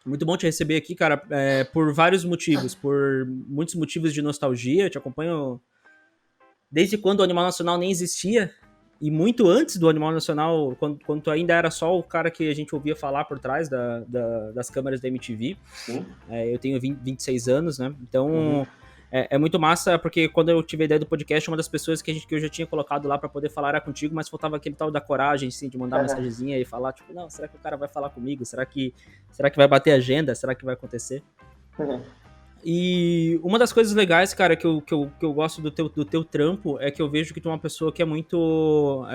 Muito bom te receber aqui, cara, por vários motivos, por muitos motivos de nostalgia. Eu te acompanho desde quando o Animal Nacional nem existia, e muito antes do Animal Nacional, quando tu ainda era só o cara que a gente ouvia falar por trás das câmeras da MTV. Sim. Eu tenho 26 anos, né? Uhum. Então é muito massa, porque quando eu tive a ideia do podcast, uma das pessoas que eu já tinha colocado lá para poder falar era contigo, mas faltava aquele tal da coragem, assim, de mandar mensagenzinha e falar, tipo, não, será que o cara vai falar comigo? Será que vai bater agenda? Será que vai acontecer? E uma das coisas legais, cara, que eu gosto do teu trampo é que eu vejo que tu é uma pessoa que é muito.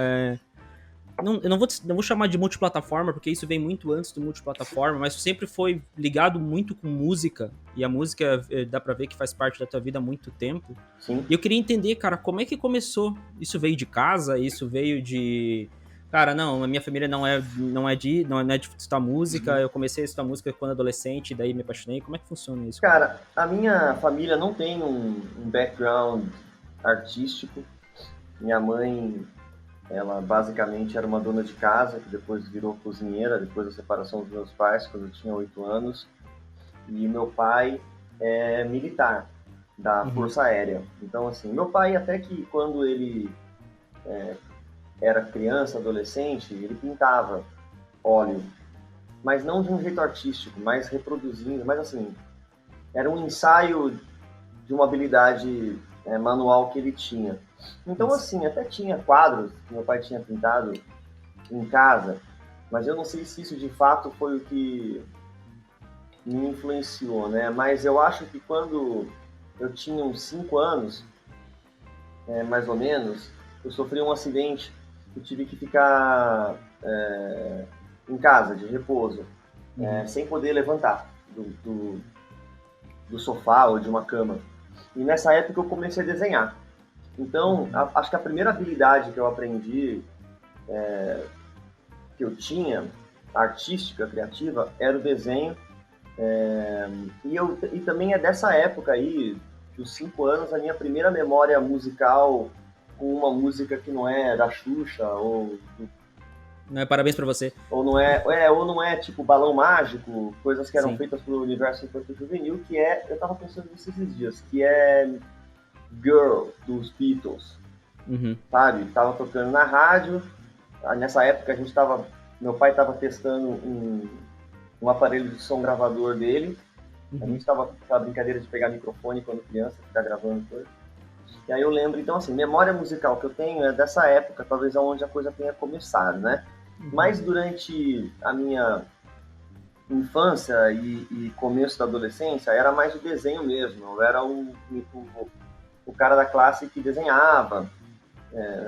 Não, eu não vou chamar de multiplataforma, porque isso vem muito antes do multiplataforma, mas tu sempre foi ligado muito com música, e a música dá pra ver que faz parte da tua vida há muito tempo. Sim. E eu queria entender, cara, como é que começou? Isso veio de casa? Isso veio de. Cara, não, a minha família não é de estudar música, eu comecei a estudar música quando adolescente, daí me apaixonei. Como é que funciona isso, cara? Cara, a minha família não tem um background artístico. Minha mãe, ela basicamente era uma dona de casa, que depois virou cozinheira, depois da separação dos meus pais, quando eu tinha 8 anos. E meu pai é militar da Uhum. Força Aérea. Então, assim, meu pai, até que quando ele era criança, adolescente, ele pintava óleo, mas não de um jeito artístico, mais reproduzindo, mas assim, era um ensaio de uma habilidade manual que ele tinha. Então, Mas, assim, até tinha quadros que meu pai tinha pintado em casa, mas eu não sei se isso de fato foi o que me influenciou, né? Mas eu acho que quando eu tinha uns 5 anos, mais ou menos, eu sofri um acidente e tive que ficar em casa, de repouso, uhum. sem poder levantar do sofá ou de uma cama. E nessa época eu comecei a desenhar. Então, Uhum. acho que a primeira habilidade que eu aprendi, que eu tinha, artística, criativa, era o desenho. E também é dessa época aí, dos 5 anos, a minha primeira memória musical com uma música que não é da Xuxa Não é parabéns pra você. ou não é tipo Balão Mágico, coisas que eram Sim. feitas pelo universo infantil juvenil, que é, eu tava pensando nisso esses dias, que é Girl dos Beatles, Uhum. sabe? Tava tocando na rádio. Nessa época meu pai estava testando um aparelho de som gravador dele. A gente Uhum. estava com aquela brincadeira de pegar microfone quando criança, ficar gravando coisa. E aí eu lembro, então assim, memória musical que eu tenho é dessa época, talvez onde a coisa tenha começado, né? Uhum. Mas durante a minha infância e começo da adolescência, era mais o desenho mesmo. Eu era o cara da classe que desenhava,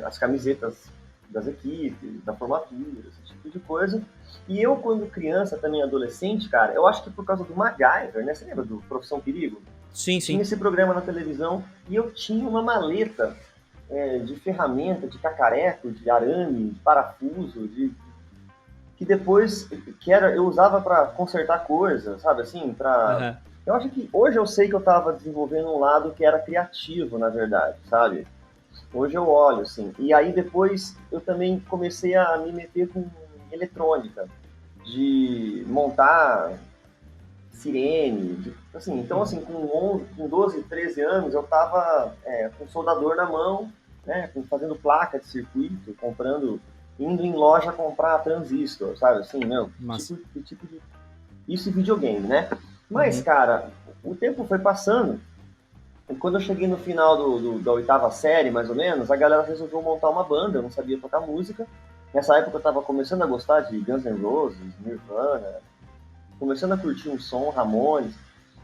as camisetas das equipes, da formatura, esse tipo de coisa. E eu, quando criança, também adolescente, cara, eu acho que por causa do MacGyver, né? Você lembra do Profissão Perigo? Sim, Tinha sim. esse programa na televisão e eu tinha uma maleta de ferramenta, de cacareco, de arame, de parafuso, que depois eu usava para consertar coisas, sabe assim, para Aham. eu acho que hoje eu sei que eu estava desenvolvendo um lado que era criativo, na verdade, sabe? Hoje eu olho, assim. E aí depois eu também comecei a me meter com eletrônica, de montar sirene, assim. Então, Uhum. assim, com 12, 13 anos, eu tava com soldador na mão, né, fazendo placa de circuito, indo em loja comprar transistor, sabe? Assim, meu, Massa. tipo de... Isso e videogame, né? Mas, Uhum. cara, o tempo foi passando. E quando eu cheguei no final da oitava série, mais ou menos, a galera resolveu montar uma banda, eu não sabia tocar música. Nessa época eu tava começando a gostar de Guns N' Roses, Nirvana, começando a curtir um som, Ramones.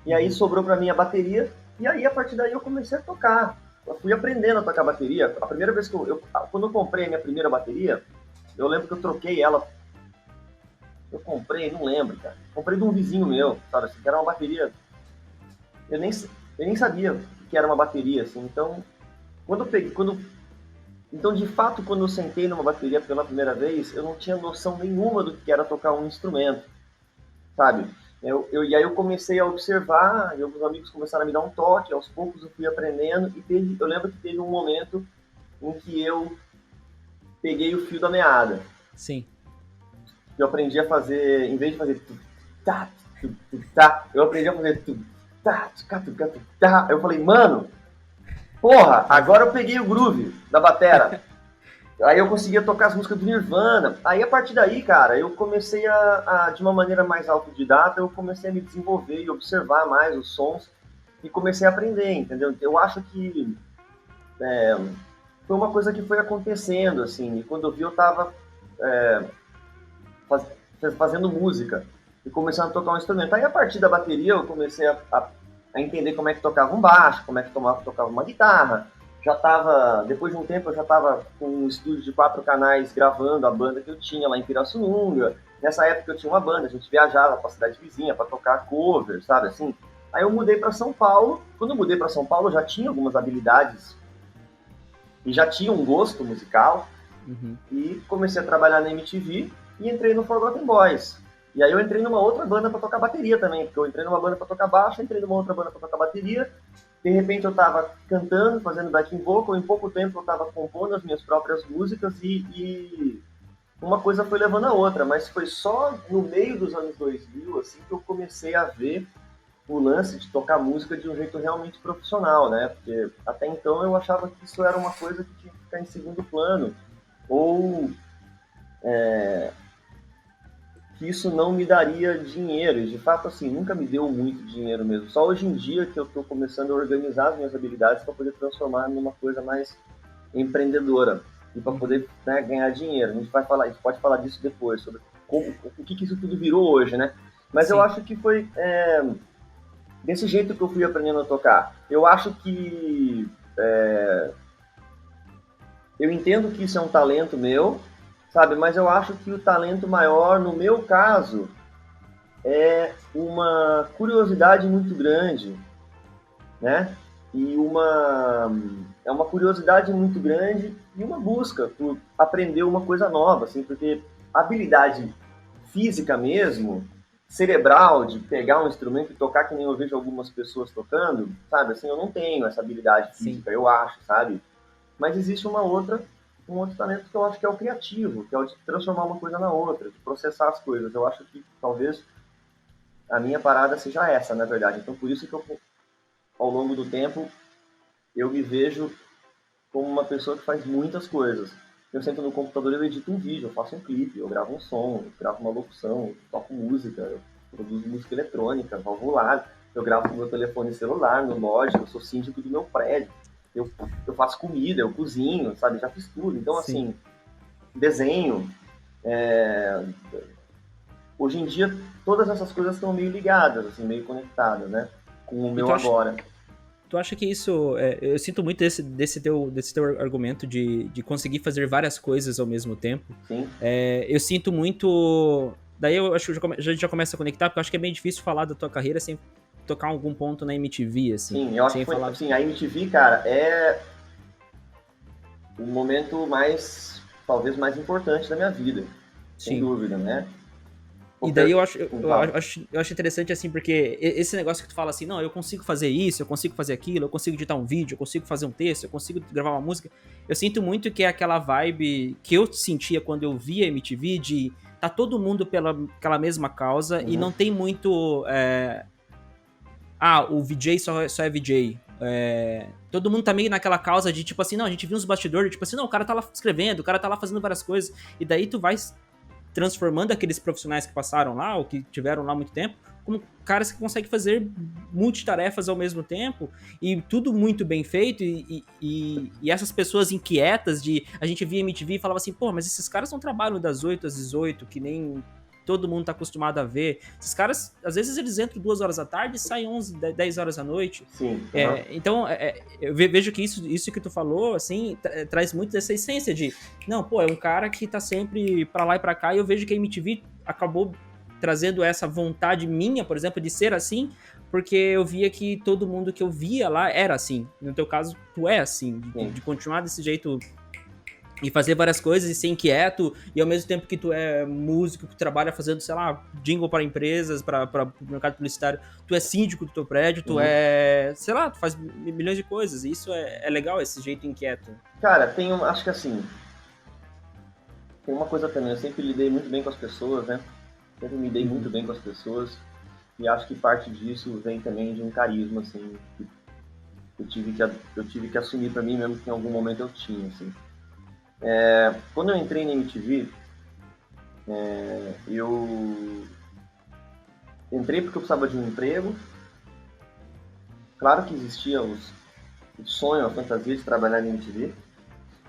E aí Uhum. sobrou pra mim a bateria, e aí a partir daí eu comecei a tocar. Eu fui aprendendo a tocar bateria. A primeira vez quando eu comprei a minha primeira bateria, eu lembro que eu troquei ela. Eu comprei, não lembro, cara. Comprei de um vizinho meu, sabe assim, que era uma bateria. Eu nem, eu nem sabia que era uma bateria, assim. Então, quando eu peguei, quando então, de fato, quando eu sentei numa bateria pela primeira vez, eu não tinha noção nenhuma do que era tocar um instrumento, sabe? E aí eu comecei a observar, e alguns amigos começaram a me dar um toque, aos poucos eu fui aprendendo, eu lembro que teve um momento em que eu peguei o fio da meada. Sim. Eu aprendi a fazer, em vez de fazer tá, tá. Eu aprendi a fazer tá, tá. Eu falei, mano, porra, agora eu peguei o groove da batera. Aí eu conseguia tocar as músicas do Nirvana. Aí a partir daí, cara, eu comecei de uma maneira mais autodidata, eu comecei a me desenvolver e observar mais os sons e comecei a aprender, entendeu? Eu acho que foi uma coisa que foi acontecendo, assim, e quando eu vi eu tava fazendo música e começando a tocar um instrumento. Aí a partir da bateria eu comecei a entender como é que tocava um baixo, como é que tocava uma guitarra. Já tava, depois de um tempo eu já tava com um estúdio de 4 canais gravando a banda que eu tinha lá em Pirassununga. Nessa época eu tinha uma banda, a gente viajava pra cidade vizinha para tocar cover, sabe assim. Aí eu mudei para São Paulo. Quando eu mudei para São Paulo eu já tinha algumas habilidades e já tinha um gosto musical. E comecei a trabalhar na MTV e entrei no Forgotten Boys. E aí eu entrei numa outra banda para tocar bateria também, porque eu entrei numa banda para tocar baixo, entrei numa outra banda para tocar bateria. De repente eu tava cantando, fazendo backing vocal, em pouco tempo eu tava compondo as minhas próprias músicas e uma coisa foi levando a outra, mas foi só no meio dos anos 2000 assim que eu comecei a ver o lance de tocar música de um jeito realmente profissional, né? Porque até então eu achava que isso era uma coisa que tinha que ficar em segundo plano, ou que isso não me daria dinheiro, e de fato assim, nunca me deu muito dinheiro mesmo, só hoje em dia que eu estou começando a organizar as minhas habilidades para poder transformar numa coisa mais empreendedora e para poder, né, ganhar dinheiro. A gente pode falar disso depois, sobre o que isso tudo virou hoje, né? Mas Sim. Eu acho que foi desse jeito que eu fui aprendendo a tocar. Eu acho que eu entendo que isso é um talento meu, sabe? Mas eu acho que o talento maior, no meu caso, é uma curiosidade muito grande, né? E é uma curiosidade muito grande e uma busca por aprender uma coisa nova, assim, porque a habilidade física mesmo, cerebral, de pegar um instrumento e tocar que nem eu vejo algumas pessoas tocando, sabe? Assim, eu não tenho essa habilidade física, Sim. Eu acho, sabe? Mas existe um outro talento que eu acho que é o criativo, que é o de transformar uma coisa na outra, de processar as coisas. Eu acho que talvez a minha parada seja essa, na verdade. Então, por isso que eu, ao longo do tempo, eu me vejo como uma pessoa que faz muitas coisas. Eu sento no computador e eu edito um vídeo, eu faço um clipe, eu gravo um som, eu gravo uma locução, eu toco música, eu produzo música eletrônica, valvular, eu gravo com meu telefone celular, no Logic, eu sou síndico do meu prédio. Eu faço comida, eu cozinho, sabe? Já fiz tudo. Então, Sim. assim, desenho. Hoje em dia, todas essas coisas estão meio ligadas, assim, meio conectadas, né? Com o meu agora. Tu acha que isso... eu sinto muito desse teu argumento de conseguir fazer várias coisas ao mesmo tempo. Sim. Eu sinto muito... Daí eu acho que a gente já começa a conectar, porque eu acho que é bem difícil falar da tua carreira sem tocar algum ponto na MTV, assim. Sim, eu acho que foi, assim, a MTV, cara, é o momento talvez mais importante da minha vida, sem dúvida, né? E daí eu acho interessante, assim, porque esse negócio que tu fala assim, não, eu consigo fazer isso, eu consigo fazer aquilo, eu consigo editar um vídeo, eu consigo fazer um texto, eu consigo gravar uma música. Eu sinto muito que é aquela vibe que eu sentia quando eu via MTV de tá todo mundo pela aquela mesma causa e não tem muito... o VJ só é VJ. Todo mundo tá meio naquela causa de, tipo assim, não, a gente viu uns bastidores, tipo assim, não, o cara tá lá escrevendo, o cara tá lá fazendo várias coisas, e daí tu vai transformando aqueles profissionais que passaram lá, ou que tiveram lá muito tempo, como caras que conseguem fazer multitarefas ao mesmo tempo, e tudo muito bem feito, e essas pessoas inquietas de... A gente via MTV e falava assim, pô, mas esses caras não trabalham das 8 às 18, que nem... todo mundo tá acostumado a ver. Esses caras, às vezes eles entram 2 horas da tarde e saem 11, 10 horas da noite. Sim. Então, eu vejo que isso que tu falou, assim, traz muito dessa essência de, não, pô, é um cara que tá sempre pra lá e pra cá, e eu vejo que a MTV acabou trazendo essa vontade minha, por exemplo, de ser assim, porque eu via que todo mundo que eu via lá era assim. No teu caso, tu é assim, de continuar desse jeito... E fazer várias coisas e ser inquieto, e ao mesmo tempo que tu é músico, que trabalha fazendo, sei lá, jingle para empresas, para o mercado publicitário, tu é síndico do teu prédio, tu sei lá, tu faz milhões de coisas, e isso é legal, esse jeito inquieto. Cara, acho que assim, tem uma coisa também, eu sempre lidei muito bem com as pessoas, né? Sempre me dei muito bem com as pessoas. E acho que parte disso vem também de um carisma, assim, que eu tive que assumir para mim mesmo que em algum momento eu tinha, assim. Quando eu entrei na MTV, eu entrei porque eu precisava de um emprego. Claro que existia o sonho, a fantasia de trabalhar na MTV,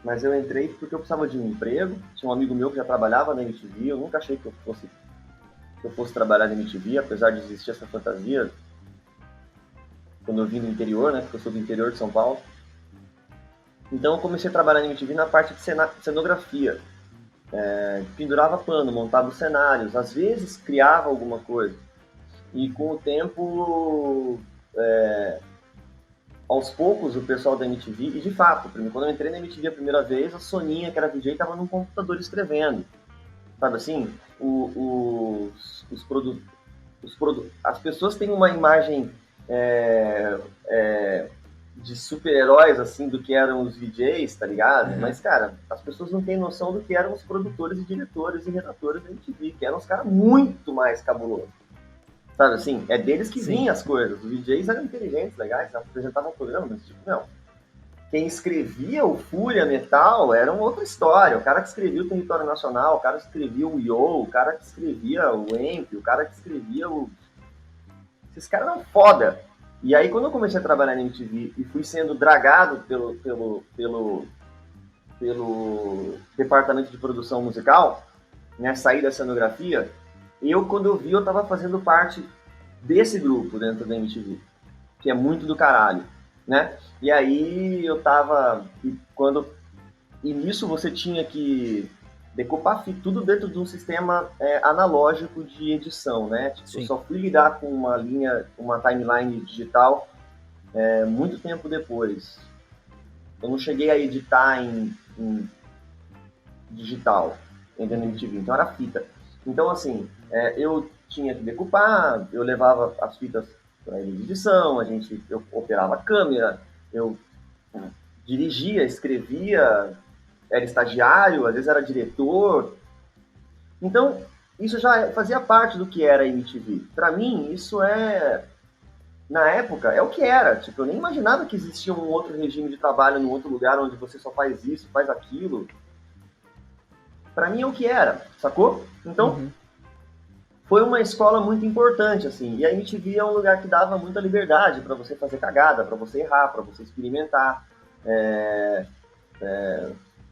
mas eu entrei porque eu precisava de um emprego. Tinha um amigo meu que já trabalhava na MTV, eu nunca achei que eu fosse trabalhar na MTV, apesar de existir essa fantasia quando eu vim do interior, né, porque eu sou do interior de São Paulo. Então eu comecei a trabalhar na MTV na parte de cenografia. Pendurava pano, montava os cenários, às vezes criava alguma coisa. E com o tempo, aos poucos, o pessoal da MTV, e de fato, quando eu entrei na MTV a primeira vez, a Soninha, que era DJ, estava num computador escrevendo. Sabe assim? As pessoas têm uma imagem de super-heróis, assim, do que eram os VJs, tá ligado? Uhum. Mas, cara, as pessoas não têm noção do que eram os produtores e diretores e redatores da MTV, que eram os caras muito mais cabulosos. Sabe assim? É deles que vinham as coisas. Os VJs eram inteligentes, legais, apresentavam o programa, mas tipo, não. Quem escrevia o Fúria Metal era uma outra história. O cara que escrevia o Território Nacional, o cara que escrevia o Yo, o cara que escrevia o Amp, o cara que escrevia o... Esses caras eram foda. E aí, quando eu comecei a trabalhar na MTV e fui sendo dragado pelo departamento de produção musical, né, sair da cenografia, quando eu vi, eu tava fazendo parte desse grupo dentro da MTV, que é muito do caralho, né? E aí eu tava... E nisso você tinha que decupar tudo dentro de um sistema analógico de edição, né? Tipo, eu só fui lidar com uma timeline digital muito tempo depois. Eu não cheguei a editar em digital, ainda na MTV, então era fita. Então, assim, eu tinha que decupar, eu levava as fitas para ele de edição, eu operava a câmera, eu dirigia, escrevia, era estagiário, às vezes era diretor. Então, isso já fazia parte do que era a MTV. Para mim, isso na época, é o que era. Tipo, eu nem imaginava que existia um outro regime de trabalho num outro lugar onde você só faz isso, faz aquilo. Para mim é o que era, sacou? Então, foi uma escola muito importante, assim. E a MTV é um lugar que dava muita liberdade para você fazer cagada, para você errar, para você experimentar.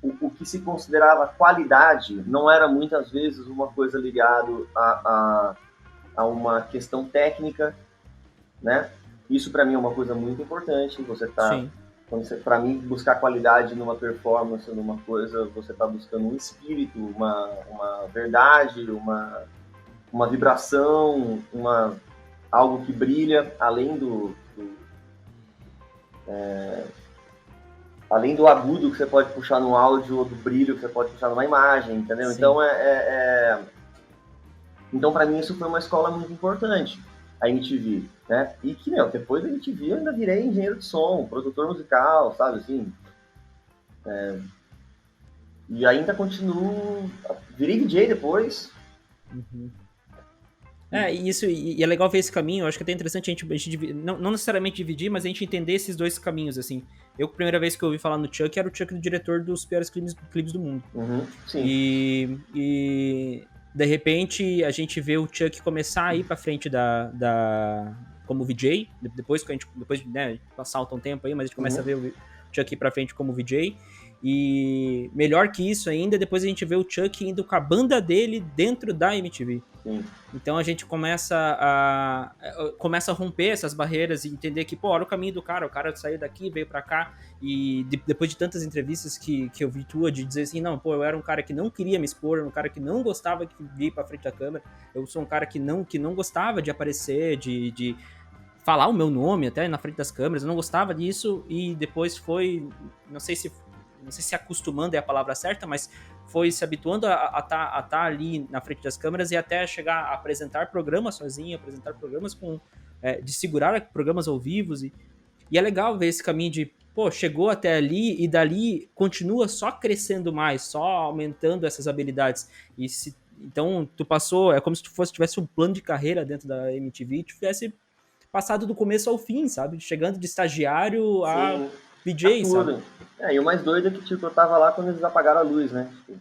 O que se considerava qualidade não era muitas vezes uma coisa ligada a uma questão técnica, né? Isso para mim é uma coisa muito importante. Para mim, buscar qualidade numa performance, numa coisa, você está buscando um espírito, uma verdade, uma vibração, algo que brilha além além do agudo que você pode puxar no áudio ou do brilho que você pode puxar numa imagem, entendeu? Sim. Então, então, para mim, isso foi uma escola muito importante, a MTV, né? E que, depois da MTV eu ainda virei engenheiro de som, produtor musical, sabe, assim. E ainda continuo... Virei DJ depois. E é legal ver esse caminho. Eu acho que é até interessante a gente não necessariamente dividir, mas a gente entender esses dois caminhos, assim. A primeira vez que eu ouvi falar no Chuck, era o Chuck, do diretor dos piores clipes do mundo. Sim. E de repente, a gente vê o Chuck começar a ir pra frente como VJ, depois né, salta um tempo aí, mas a gente começa a ver o Chuck ir pra frente como VJ. E melhor que isso ainda, depois a gente vê o Chuck indo com a banda dele dentro da MTV. Sim. Então a gente começa a romper essas barreiras e entender que, olha o caminho do cara, o cara saiu daqui, veio pra cá, e depois de tantas entrevistas que eu vi tua, de dizer assim, não, eu era um cara que não queria me expor, um cara que não gostava de ir pra frente da câmera, eu sou um cara que não gostava de aparecer, de falar o meu nome até na frente das câmeras, eu não gostava disso, e depois foi, não sei se acostumando é a palavra certa, mas foi se habituando a tá ali na frente das câmeras e até chegar a apresentar programas sozinho, apresentar programas de segurar programas ao vivo. E é legal ver esse caminho de, chegou até ali e dali continua só crescendo mais, só aumentando essas habilidades. Então, tu passou, é como se tu tivesse um plano de carreira dentro da MTV e tivesse passado do começo ao fim, sabe? Chegando de estagiário a Sim, a VJ, sabe? tudo. E o mais doido é que, tipo, eu tava lá quando eles apagaram a luz, né? Tipo,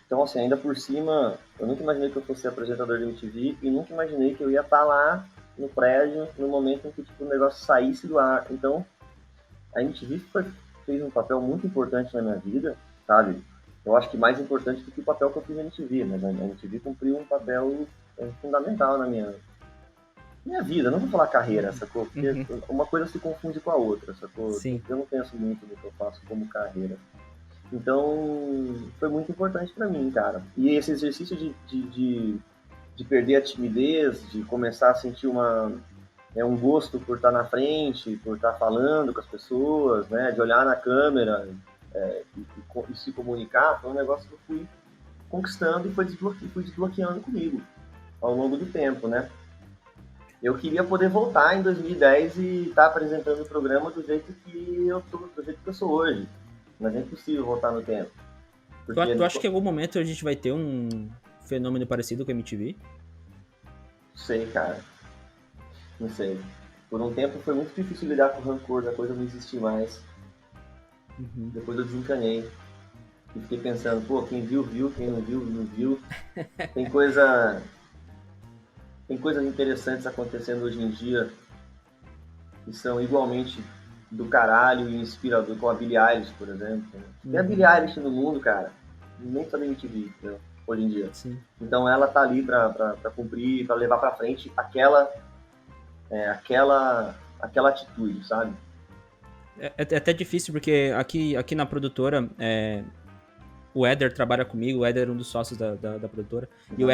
então, assim, ainda por cima, eu nunca imaginei que eu fosse apresentador de MTV e nunca imaginei que eu ia estar lá no prédio no momento em que, tipo, o negócio saísse do ar. Então, a MTV fez um papel muito importante na minha vida, sabe? Eu acho que mais importante do que o papel que eu fiz na MTV, mas a MTV cumpriu um papel fundamental na minha vida. Não vou falar carreira, sacou? Porque uma coisa se confunde com a outra, sacou? Sim. Eu não penso muito no que eu faço como carreira. Então, foi muito importante para mim, cara. E esse exercício de perder a timidez, de começar a sentir um gosto por estar na frente, por estar falando com as pessoas, né? De olhar na câmera e se comunicar, foi um negócio que eu fui conquistando e fui desbloqueando comigo ao longo do tempo, né? Eu queria poder voltar em 2010 e estar apresentando o programa do jeito que eu sou hoje, mas é impossível voltar no tempo. Porque, Tu acha que em algum momento a gente vai ter um fenômeno parecido com a MTV? não sei, cara, não sei. Por um tempo foi muito difícil lidar com o rancor da coisa não existir mais. Depois eu desencanei. E fiquei pensando, pô, quem viu, viu, quem não viu, não viu. Tem coisas interessantes acontecendo hoje em dia que são igualmente do caralho e inspirador, com a Billie Eilish, por exemplo. Tem a Billie Eilish no mundo, cara, nem só da MTV, entendeu? Hoje em dia. Sim. Então ela tá ali pra cumprir, pra levar pra frente aquela atitude, sabe? É até difícil, porque aqui na produtora, o Éder trabalha comigo, o Éder é um dos sócios da produtora, e o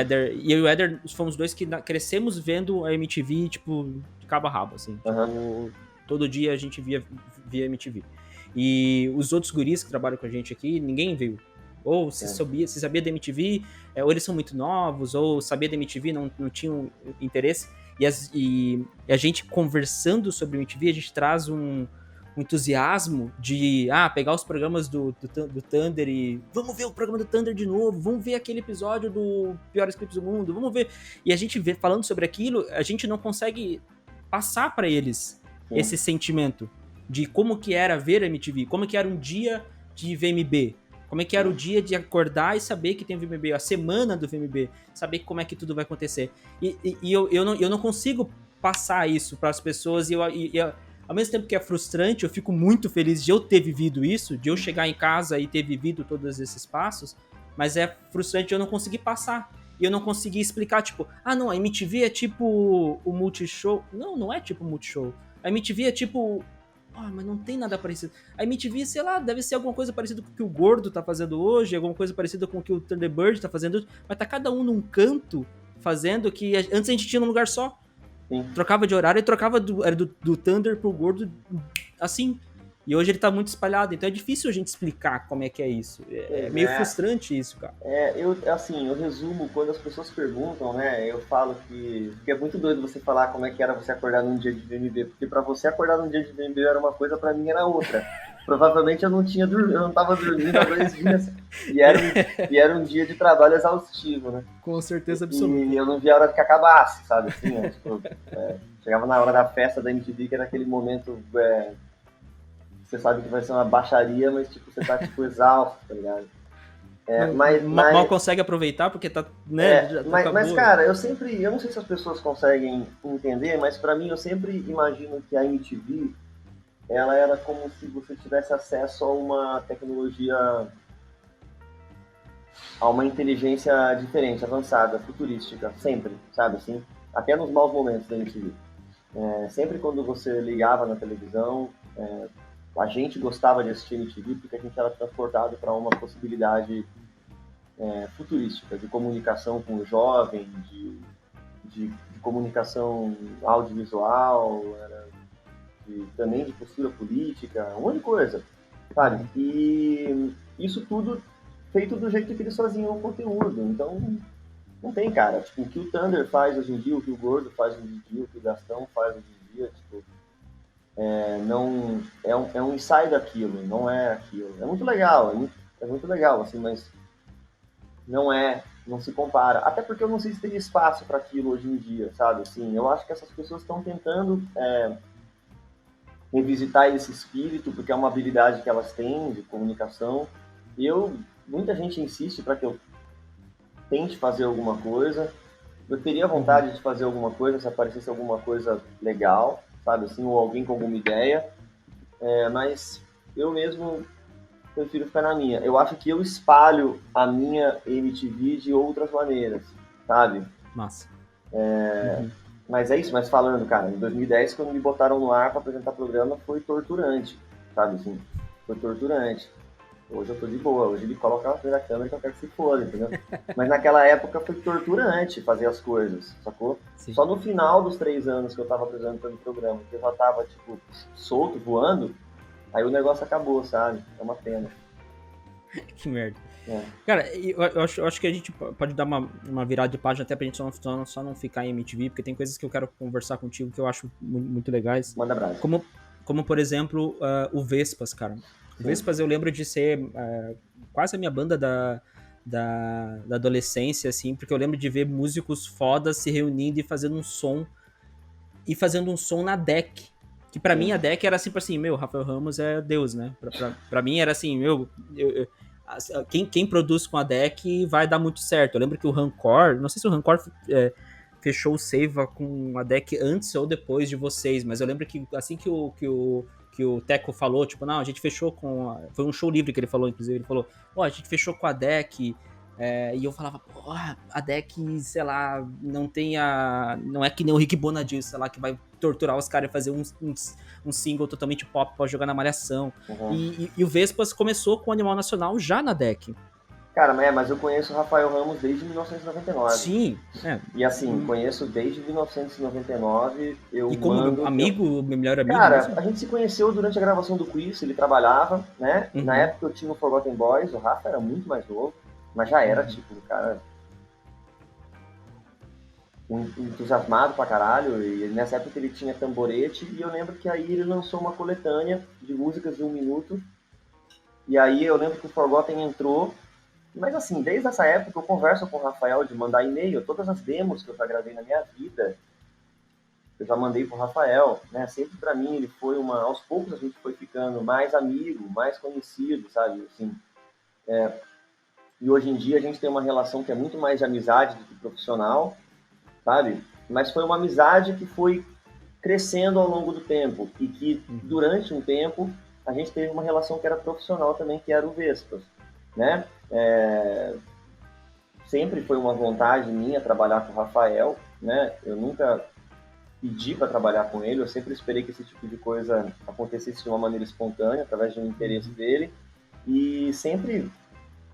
Éder fomos dois que crescemos vendo a MTV, tipo, de cabo a rabo, assim. Tipo, todo dia a gente via MTV. E os outros guris que trabalham com a gente aqui, ninguém viu. Ou se sabia da MTV, ou eles são muito novos, ou sabia da MTV, não tinham interesse. E a gente conversando sobre a MTV, a gente traz um entusiasmo de pegar os programas do Thunder e vamos ver o programa do Thunder de novo, vamos ver aquele episódio do Piores Clipes do Mundo, vamos ver. E a gente vê, falando sobre aquilo, a gente não consegue passar para eles esse sentimento de como que era ver a MTV, como que era um dia de VMB, como é que era o dia de acordar e saber que tem o VMB, a semana do VMB, saber como é que tudo vai acontecer. E eu não consigo passar isso para as pessoas e ao mesmo tempo que é frustrante, eu fico muito feliz de eu ter vivido isso, de eu chegar em casa e ter vivido todos esses passos, mas é frustrante eu não conseguir passar. E eu não conseguir explicar, tipo, não, a MTV é tipo o Multishow. Não é tipo o Multishow. A MTV é tipo... mas não tem nada parecido. A MTV, sei lá, deve ser alguma coisa parecida com o que o Gordo tá fazendo hoje, alguma coisa parecida com o que o Thunderbird tá fazendo hoje, mas tá cada um num canto fazendo que antes a gente tinha num lugar só. Sim. Trocava de horário e trocava do Thunder pro Gordo assim. E hoje ele tá muito espalhado, então é difícil a gente explicar como é que é isso. É meio frustrante isso, cara. Eu resumo, quando as pessoas perguntam, né, eu falo que é muito doido você falar como é que era você acordar num dia de VMB, porque pra você acordar num dia de VMB era uma coisa, pra mim era outra. Provavelmente eu não tava dormindo há 2 dias, e era um dia de trabalho exaustivo, né? Com certeza absoluta. E eu não via a hora que acabasse, sabe? Assim, né? Tipo, chegava na hora da festa da MTV, que era aquele momento... você sabe que vai ser uma baixaria, mas tipo, você tá tipo, exausto, tá ligado? Mal consegue aproveitar porque tá, né? Mas cara, eu não sei se as pessoas conseguem entender, mas pra mim eu sempre imagino que a MTV, ela era como se você tivesse acesso a uma tecnologia, a uma inteligência diferente, avançada, futurística, sempre, sabe assim? Até nos maus momentos da MTV. Sempre quando você ligava na televisão, a gente gostava de assistir MTV porque a gente era transportado para uma possibilidade futurística, de comunicação com o jovem, de comunicação audiovisual, também de postura política, um monte de coisa, sabe? E isso tudo feito do jeito que eles faziam o conteúdo. Então, não tem, cara. Tipo, o que o Thunder faz hoje em dia, o que o Gordo faz hoje em dia, o que o Gastão faz hoje em dia, tipo... não é um ensaio daquilo, não é aquilo. É muito legal, é muito legal, assim, mas não é não se compara. Até porque eu não sei se teria espaço para aquilo hoje em dia, sabe? Assim, eu acho que essas pessoas estão tentando revisitar esse espírito, porque é uma habilidade que elas têm de comunicação. Muita gente insiste para que eu tente fazer alguma coisa. Eu teria vontade de fazer alguma coisa, se aparecesse alguma coisa legal, sabe? Assim, ou alguém com alguma ideia. Mas eu mesmo prefiro ficar na minha. Eu acho que eu espalho a minha MTV de outras maneiras, sabe? Massa. Mas é isso, mas falando, cara, em 2010, quando me botaram no ar para apresentar programa, foi torturante, sabe? Assim, foi torturante. Hoje eu tô de boa, hoje ele coloca na frente da câmera que eu quero que se foda, entendeu? Mas naquela época foi torturante fazer as coisas, sacou? Sim. Só no final dos 3 anos que eu tava apresentando o programa, que eu já tava, tipo, solto, voando, aí o negócio acabou, sabe? É uma pena. Que merda. Cara, eu acho que a gente pode dar uma virada de página até pra gente só não ficar em MTV, porque tem coisas que eu quero conversar contigo que eu acho muito legais. Manda abraço. Como por exemplo, o Vespas, cara. O Vespas eu lembro de ser quase a minha banda da adolescência, assim, porque eu lembro de ver músicos fodas se reunindo e fazendo um som. E fazendo um som na DEC. Que pra mim a DEC era sempre assim, meu, Rafael Ramos é Deus, né? Pra mim era assim, meu... Quem produz com a DEC vai dar muito certo. Eu lembro que o Rancor, não sei se o Rancor fechou o Seiva com a DEC antes ou depois de vocês, mas eu lembro que assim que o Teco falou, tipo, não, a gente fechou com... Foi um show livre que ele falou, inclusive, ele falou, a gente fechou com a DEC, e eu falava, porra, a DEC, sei lá, não é que nem o Rick Bonadio, sei lá, que vai torturar os caras e fazer um single totalmente pop pra jogar na Malhação. E o Vespas começou com o Animal Nacional já na DEC. Cara, mas eu conheço o Rafael Ramos desde 1999. Sim. E assim, conheço desde 1999. E como amigo, melhor amigo? Cara, mesmo? A gente se conheceu durante a gravação do quiz, ele trabalhava, né? Na época eu tinha o Forgotten Boys, o Rafa era muito mais novo, mas já era, tipo, cara... entusiasmado pra caralho, e nessa época ele tinha Tamborete, e eu lembro que aí ele lançou uma coletânea de músicas de 1 minuto, e aí eu lembro que o Forgotten entrou. Mas assim, desde essa época eu converso com o Rafael de mandar e-mail, todas as demos que eu já gravei na minha vida, eu já mandei pro Rafael, né? Sempre pra mim ele foi aos poucos a gente foi ficando mais amigo, mais conhecido, sabe? Assim, e hoje em dia a gente tem uma relação que é muito mais de amizade do que profissional, sabe? Mas foi uma amizade que foi crescendo ao longo do tempo e que durante um tempo a gente teve uma relação que era profissional também, que era o Vespas, né? Sempre foi uma vontade minha trabalhar com o Rafael, né? Eu nunca pedi para trabalhar com ele, eu sempre esperei que esse tipo de coisa acontecesse de uma maneira espontânea, através de um interesse dele, e sempre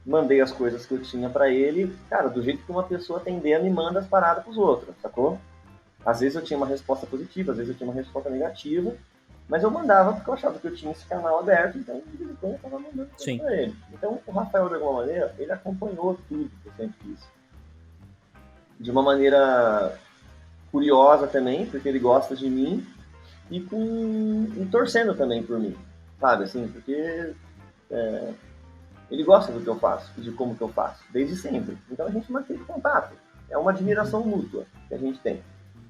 mandei as coisas que eu tinha para ele, cara, do jeito que uma pessoa tem ideia me manda as paradas pros outros, sacou? Às vezes eu tinha uma resposta positiva, às vezes eu tinha uma resposta negativa, mas eu mandava porque eu achava que eu tinha esse canal aberto, então de vez em quando eu estava mandando coisa pra ele. Então o Rafael, de alguma maneira, ele acompanhou tudo que eu sempre fiz. De uma maneira curiosa também, porque ele gosta de mim, e torcendo também por mim, sabe? Assim, porque ele gosta do que eu faço, de como que eu faço, desde sempre. Então a gente mantém contato. É uma admiração mútua que a gente tem.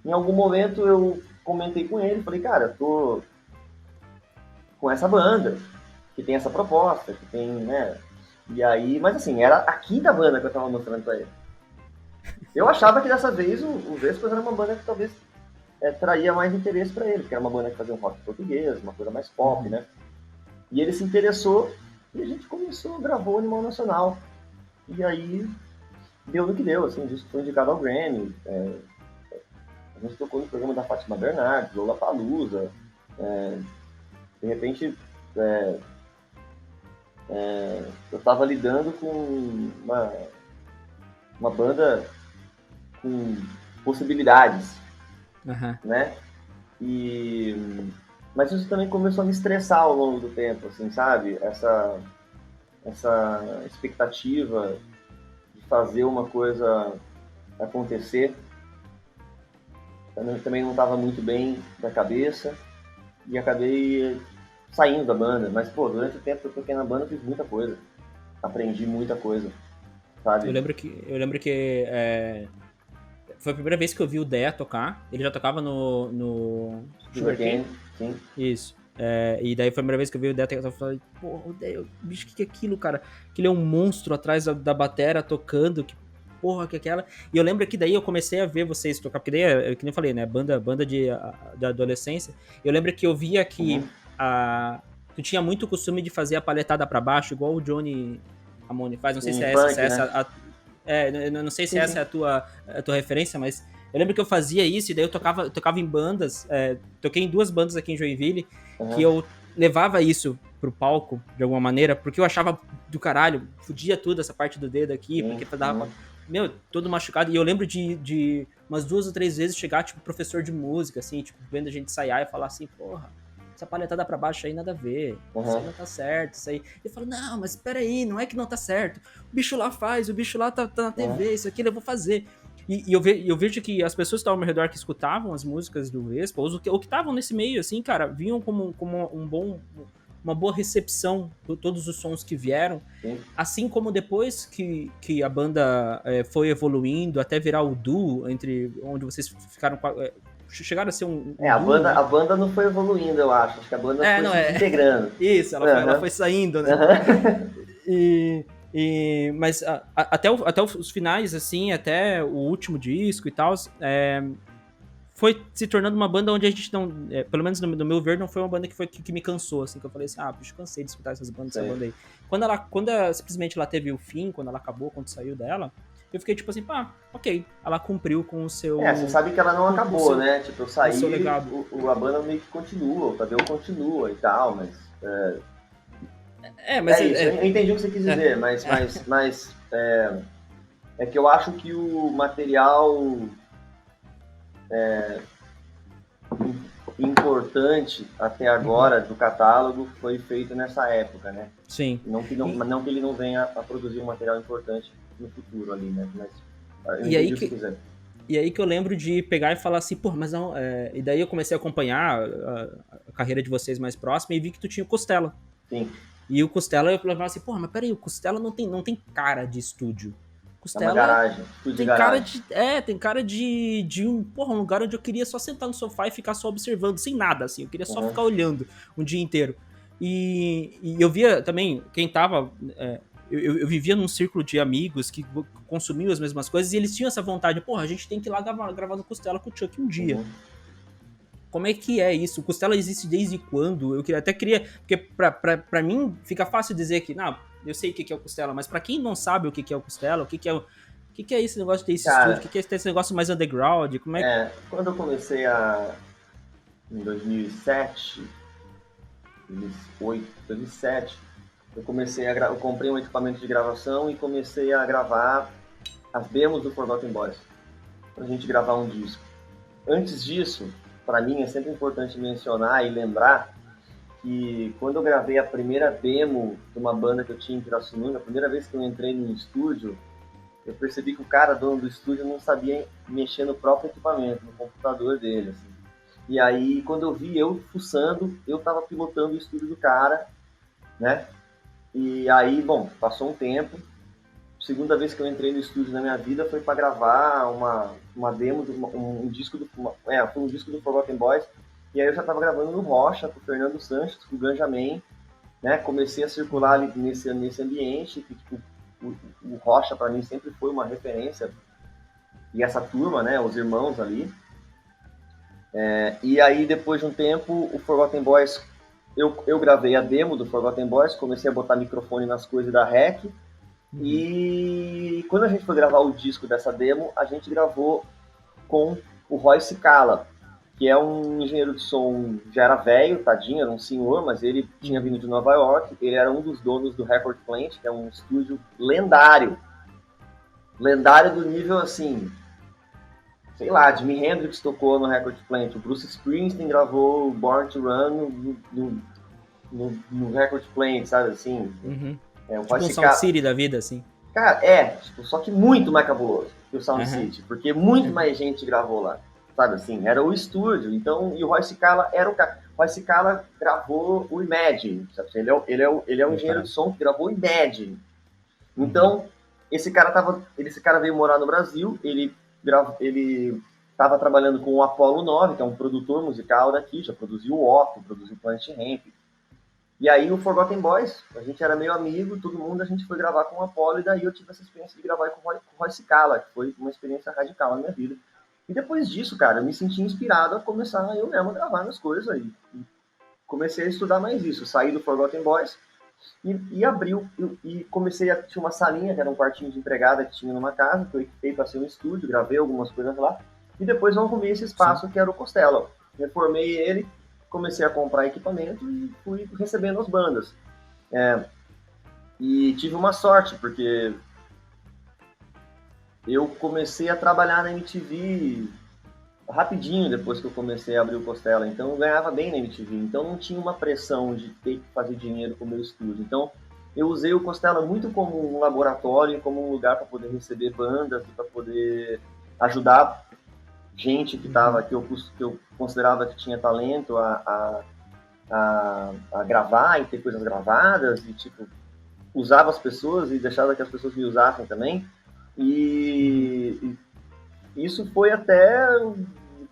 Em algum momento eu comentei com ele, falei, cara, eu tô com essa banda, que tem essa proposta, que tem, né? E aí, mas assim, era a quinta banda que eu tava mostrando pra ele. Eu achava que dessa vez o Vespas era uma banda que talvez traria mais interesse pra ele, porque era uma banda que fazia um rock português, uma coisa mais pop, né? E ele se interessou e a gente começou, gravou o Animal Nacional. E aí deu no que deu, assim, o disco foi indicado ao Grammy. A gente tocou no programa da Fátima Bernardes, Lollapalooza. De repente, eu estava lidando com uma banda com possibilidades, né? Mas isso também começou a me estressar ao longo do tempo, assim, sabe? Essa expectativa de fazer uma coisa acontecer. Eu também não estava muito bem da cabeça e acabei saindo da banda. Mas, pô, durante o tempo que eu toquei na banda, eu fiz muita coisa. Aprendi muita coisa. sabe? Eu lembro que foi a primeira vez que eu vi o Dé tocar. Ele já tocava no Sugarcane, Sugarcane. sim. Isso. E daí foi a primeira vez que eu vi o Dé tocar. Eu falei, porra, o Dé, bicho, o que é aquilo, cara? Aquele é um monstro atrás da batera tocando. Que porra que é aquela? E eu lembro que daí eu comecei a ver vocês tocar, porque daí, que nem eu falei, né? Banda de adolescência. Eu lembro que eu via que Uhum. tu tinha muito costume de fazer a palhetada pra baixo, igual o Johnny Ramone faz. Não sei se Em é essa, se funk, é né? essa eu não sei se Sim, essa sim. é a tua referência, mas eu lembro que eu fazia isso e daí eu tocava em bandas. Toquei em duas bandas aqui em Joinville que Uhum. eu levava isso pro palco de alguma maneira, porque eu achava do caralho, fudia tudo essa parte do dedo aqui, Sim. porque dava Uhum. pra, meu, todo machucado. E eu lembro de umas 2 ou 3 vezes chegar, tipo, professor de música, assim, tipo, vendo a gente ensaiar e falar assim, porra, essa palhetada pra baixo aí nada a ver. Isso aí Uhum. não tá certo, isso aí. Eu falo, não, mas peraí, não é que não tá certo. O bicho lá faz, o bicho lá tá na Uhum. TV, isso aqui eu vou fazer. E eu vejo que as pessoas que estavam ao meu redor que escutavam as músicas do Vespa, ou que estavam nesse meio, assim, cara, vinham como uma boa recepção de todos os sons que vieram. Sim. Assim como depois que a banda foi evoluindo até virar o duo, entre onde vocês ficaram. Chegaram a ser um duo, A né? banda não foi evoluindo, eu acho. Acho que a banda foi Não se é. desintegrando. Isso, ela Uhum. foi saindo, né? Uhum. E, mas até os finais, assim, até o último disco e tal, foi se tornando uma banda onde a gente não. Pelo menos no meu ver, não foi uma banda que me cansou, assim, que eu falei assim, bicho, cansei de escutar essa Sei. banda aí. Simplesmente ela teve o fim, quando ela acabou, quando saiu dela, eu fiquei tipo assim, ok, ela cumpriu com o Você seu. sabe que ela não Com o acabou, seu, né? Tipo, eu com o seu saí, legado. a banda meio que continua, o Tadeu continua e tal, mas Mas é isso. Eu entendi o que você quis é, dizer, mas é que eu acho que o material importante até uhum, agora do catálogo foi feito nessa época, né? sim. E, Não que ele não venha a produzir um material importante no futuro ali, né? Mas eu e aí entendi o que você que quiser. E aí que eu lembro de pegar e falar assim, pô, mas não. E daí eu comecei a acompanhar a carreira de vocês mais próxima e vi que tu tinha o Costela. Sim, E o Costela eu falava assim, pô, mas peraí, o Costela não tem cara de estúdio. é uma Costela garagem, estúdio de tem cara garagem. de. Tem cara um lugar onde eu queria só sentar no sofá e ficar só observando, sem nada, assim. Eu queria só Uhum. ficar olhando um dia inteiro. E eu via também, quem tava. Eu vivia num círculo de amigos que consumiam as mesmas coisas e eles tinham essa vontade, porra, a gente tem que ir lá gravar no Costela com o Chuck um dia. Uhum. Como é que é isso? O Costela existe desde quando? Até queria. Porque pra mim fica fácil dizer que, não, eu sei o que é o Costela, mas pra quem não sabe o que é o Costela, o que é esse negócio de ter esse estúdio? Cara, O que é esse negócio mais underground? Como é que. quando eu comecei em 2007, 2008, 2007, eu comprei um equipamento de gravação e comecei a gravar as demos do Forgotten Boys, pra gente gravar um disco. Antes disso, para mim é sempre importante mencionar e lembrar que quando eu gravei a primeira demo de uma banda que eu tinha em Pirassununga, a primeira vez que eu entrei no estúdio, eu percebi que o cara, dono do estúdio, não sabia mexer no próprio equipamento, no computador dele. Assim. E aí, quando eu vi eu fuçando, eu tava pilotando o estúdio do cara, né? E aí, bom, passou um tempo. Segunda vez que eu entrei no estúdio na minha vida foi para gravar uma demo, um disco foi um disco do Forgotten Boys. E aí eu já tava gravando no Rocha, com o Fernando Sanches, com o Ganjamin, né? Comecei a circular ali nesse ambiente, que tipo, o Rocha para mim sempre foi uma referência, e essa turma, né? Os irmãos ali. E aí, depois de um tempo, o Forgotten Boys, eu gravei a demo do Forgotten Boys, comecei a botar microfone nas coisas da REC, Uhum. e quando a gente foi gravar o disco dessa demo, a gente gravou com o Roy Cicala, que é um engenheiro de som, já era velho, tadinho, era um senhor, mas ele tinha vindo de Nova York, ele era um dos donos do Record Plant, que é um estúdio lendário. Lendário do nível, assim, sei lá, Jimi Hendrix tocou no Record Plant, o Bruce Springsteen gravou Born to Run no Record Plant, sabe assim? Uhum. O Roy Tipo um Sound Cicala, City da vida, assim. cara, tipo, só que muito mais cabuloso que o Sound Aham. City, porque muito mais gente gravou lá, sabe assim? Era o estúdio, então, e o Roy Cicala era o cara. O Roy Cicala gravou o Imagine, sabe? Ele é um Meu engenheiro de caralho. som que gravou o Imagine. Uhum. Então, esse cara veio morar no Brasil, ele estava trabalhando com o Apollo 9, que é um produtor musical daqui, já produziu o Otto, produziu o Planet Hemp. E aí o Forgotten Boys, a gente era meio amigo, todo mundo, a gente foi gravar com o Apollo, e daí eu tive essa experiência de gravar com o Roy Cicala, que foi uma experiência radical na minha vida. E depois disso, cara, eu me senti inspirado a começar eu mesmo a gravar minhas coisas aí. E comecei a estudar mais isso, saí do Forgotten Boys e abriu, e comecei a tinha uma salinha, que era um quartinho de empregada que tinha numa casa, que eu equipei para ser um estúdio, gravei algumas coisas lá, e depois eu arrumei esse espaço Sim. que era o Costela. Reformei ele, comecei a comprar equipamento e fui recebendo as bandas. E tive uma sorte, porque eu comecei a trabalhar na MTV rapidinho depois que eu comecei a abrir o Costela, então eu ganhava bem na MTV, então não tinha uma pressão de ter que fazer dinheiro com o meu estúdio. Então eu usei o Costela muito como um laboratório, como um lugar para poder receber bandas, para poder ajudar gente que tava, que eu considerava que tinha talento a gravar e ter coisas gravadas, e tipo, usava as pessoas e deixava que as pessoas me usassem também. E isso foi até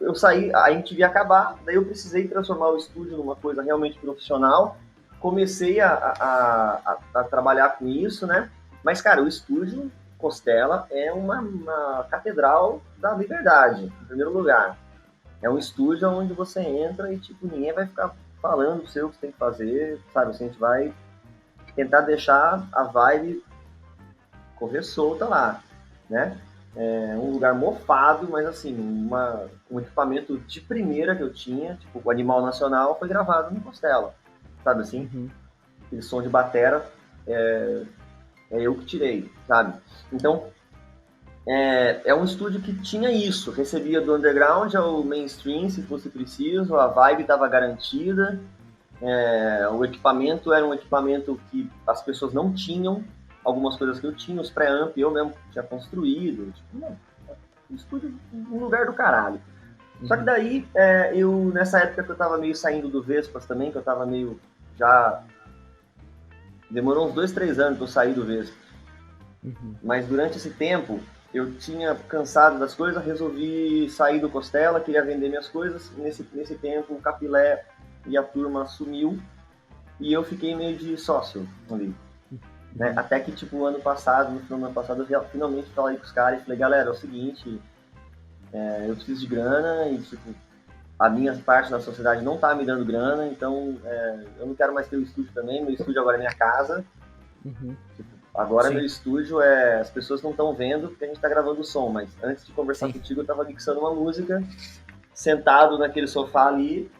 eu sair, a MTV acabar, daí eu precisei transformar o estúdio numa coisa realmente profissional, comecei a trabalhar com isso, né? Mas, cara, o estúdio Costela é uma catedral da liberdade, em primeiro lugar. É um estúdio onde você entra e, tipo, ninguém vai ficar falando o seu que você tem que fazer, sabe? A gente vai tentar deixar a vibe correr solta lá, né? É um lugar mofado, mas assim, um equipamento de primeira que eu tinha, tipo, o Animal Nacional foi gravado no Costela, sabe assim? Aquele som de batera é eu que tirei, sabe? Então, é um estúdio que tinha isso, recebia do underground ao mainstream, se fosse preciso, a vibe estava garantida, o equipamento era um equipamento que as pessoas não tinham, algumas coisas que eu tinha, os pré-amp eu mesmo tinha construído, tipo, um estúdio, um lugar do caralho. Só que daí, eu, nessa época que eu tava meio saindo do Vespas também, que eu tava meio já... Demorou uns 2, 3 anos pra eu sair do Vespas. Mas durante esse tempo, eu tinha cansado das coisas, resolvi sair do Costela, queria vender minhas coisas. Nesse tempo, o Capilé e a turma sumiu e eu fiquei meio de sócio ali. Né? Até que, tipo, no final do ano passado, eu finalmente falei com os caras e falei, galera, é o seguinte, eu preciso de grana e, tipo, a minha parte da sociedade não tá me dando grana, então eu não quero mais ter o estúdio também, meu estúdio agora é minha casa. Tipo, agora Sim. Meu estúdio as pessoas não estão vendo porque a gente tá gravando o som, mas antes de conversar Sim. contigo eu tava mixando uma música, sentado naquele sofá ali,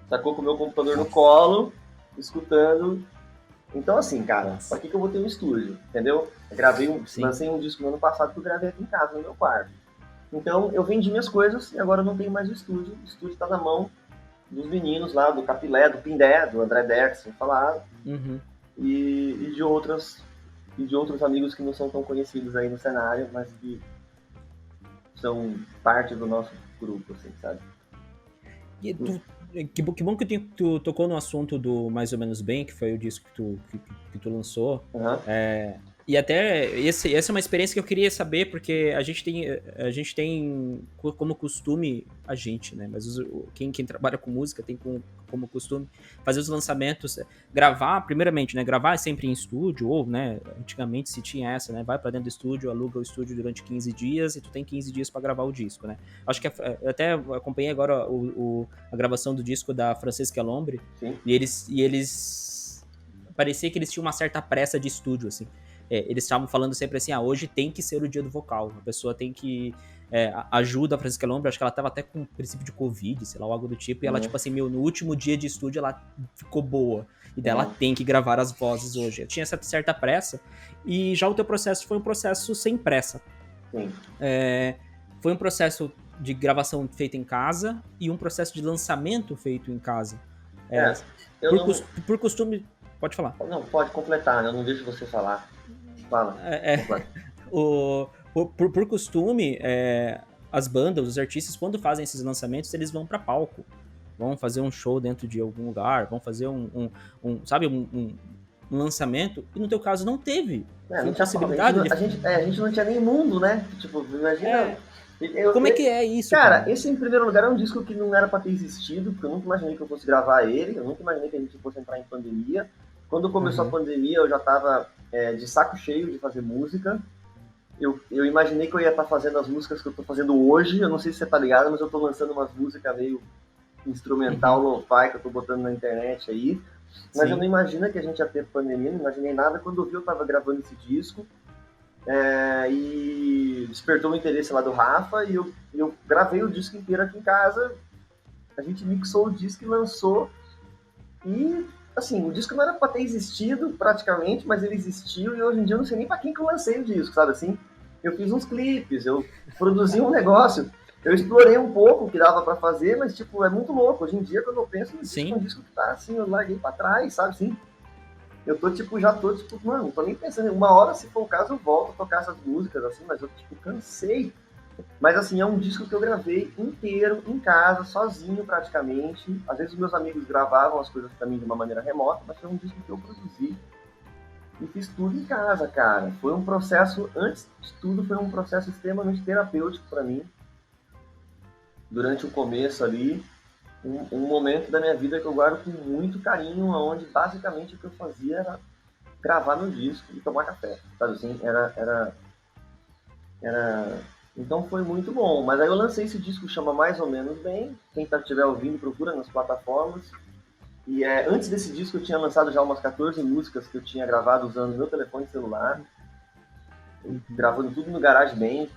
sacou, com o meu computador no colo, escutando. Então, assim, cara, pra que eu vou ter um estúdio, entendeu? Eu lancei um disco no ano passado que eu gravei aqui em casa, no meu quarto. Então, eu vendi minhas coisas e agora eu não tenho mais o estúdio. O estúdio tá na mão dos meninos lá, do Capilé, do Pindé, do André Derks, falaram, e de outros amigos que não são tão conhecidos aí no cenário, mas que são parte do nosso grupo, assim, sabe? E que bom que tu tocou no assunto do Mais ou Menos Bem, que foi o disco que tu lançou. E até essa é uma experiência que eu queria saber, porque a gente tem como costume, né? Mas quem trabalha com música tem como costume fazer os lançamentos, gravar, primeiramente, né? Gravar sempre em estúdio, ou, né? Antigamente se tinha essa, né? Vai pra dentro do estúdio, aluga o estúdio durante 15 dias e tu tem 15 dias pra gravar o disco, né? Acho que eu até acompanhei agora a gravação do disco da Francesca Lombre, e eles parecia que eles tinham uma certa pressa de estúdio, assim. Eles estavam falando sempre assim, hoje tem que ser o dia do vocal, a pessoa tem que ajuda a Francisca Lombre, acho que ela tava até com princípio de Covid, sei lá, algo do tipo, e ela, tipo assim, no último dia de estúdio ela ficou boa, e daí ela tem que gravar as vozes hoje. Eu tinha essa certa pressa, e já o teu processo foi um processo sem pressa. Foi um processo de gravação feito em casa, e um processo de lançamento feito em casa. Por costume... Pode falar. Não, pode completar, né? Eu não deixo você falar. Fala. Por costume, as bandas, os artistas, quando fazem esses lançamentos, eles vão para palco. Vão fazer um show dentro de algum lugar, vão fazer um lançamento. E no teu caso não teve. Não tinha possibilidade a gente não tinha nem mundo, né? Tipo, imagina... Como é que é isso, cara? Esse, em primeiro lugar, é um disco que não era pra ter existido, porque eu nunca imaginei que eu fosse gravar ele, eu nunca imaginei que a gente fosse entrar em pandemia. Quando começou a pandemia, eu já tava de saco cheio de fazer música. Eu imaginei que eu ia estar fazendo as músicas que eu tô fazendo hoje, eu não sei se você tá ligado, mas eu tô lançando umas músicas meio instrumental, lo-fi, que eu tô botando na internet aí. Mas eu não imagino que a gente ia ter pandemia, não imaginei nada. Quando eu vi, eu tava gravando esse disco. E despertou o interesse lá do Rafa e eu gravei o disco inteiro aqui em casa. A gente mixou o disco e lançou. E, assim, o disco não era pra ter existido praticamente, mas ele existiu e hoje em dia eu não sei nem pra quem que eu lancei o disco, sabe assim? Eu fiz uns clipes, eu produzi um negócio, eu explorei um pouco o que dava pra fazer, mas, tipo, é muito louco. Hoje em dia, quando eu penso no disco, é um disco que tá, assim, eu larguei pra trás, sabe assim? Eu tô, tipo, mano, não tô nem pensando. Uma hora, se for o caso, eu volto a tocar essas músicas, assim, mas eu, tipo, cansei. Mas, assim, é um disco que eu gravei inteiro, em casa, sozinho, praticamente. Às vezes, meus amigos gravavam as coisas pra mim de uma maneira remota, mas foi um disco que eu produzi e fiz tudo em casa, cara. Foi um processo, antes de tudo, foi um processo extremamente terapêutico pra mim. Durante o começo ali, um momento da minha vida que eu guardo com muito carinho, onde basicamente o que eu fazia era gravar meu disco e tomar café, sabe assim? Então foi muito bom. Mas aí eu lancei esse disco, chama Mais ou Menos Bem. Quem estiver ouvindo, procura nas plataformas. E antes desse disco eu tinha lançado já umas 14 músicas que eu tinha gravado usando meu telefone celular, gravando tudo no GarageBand,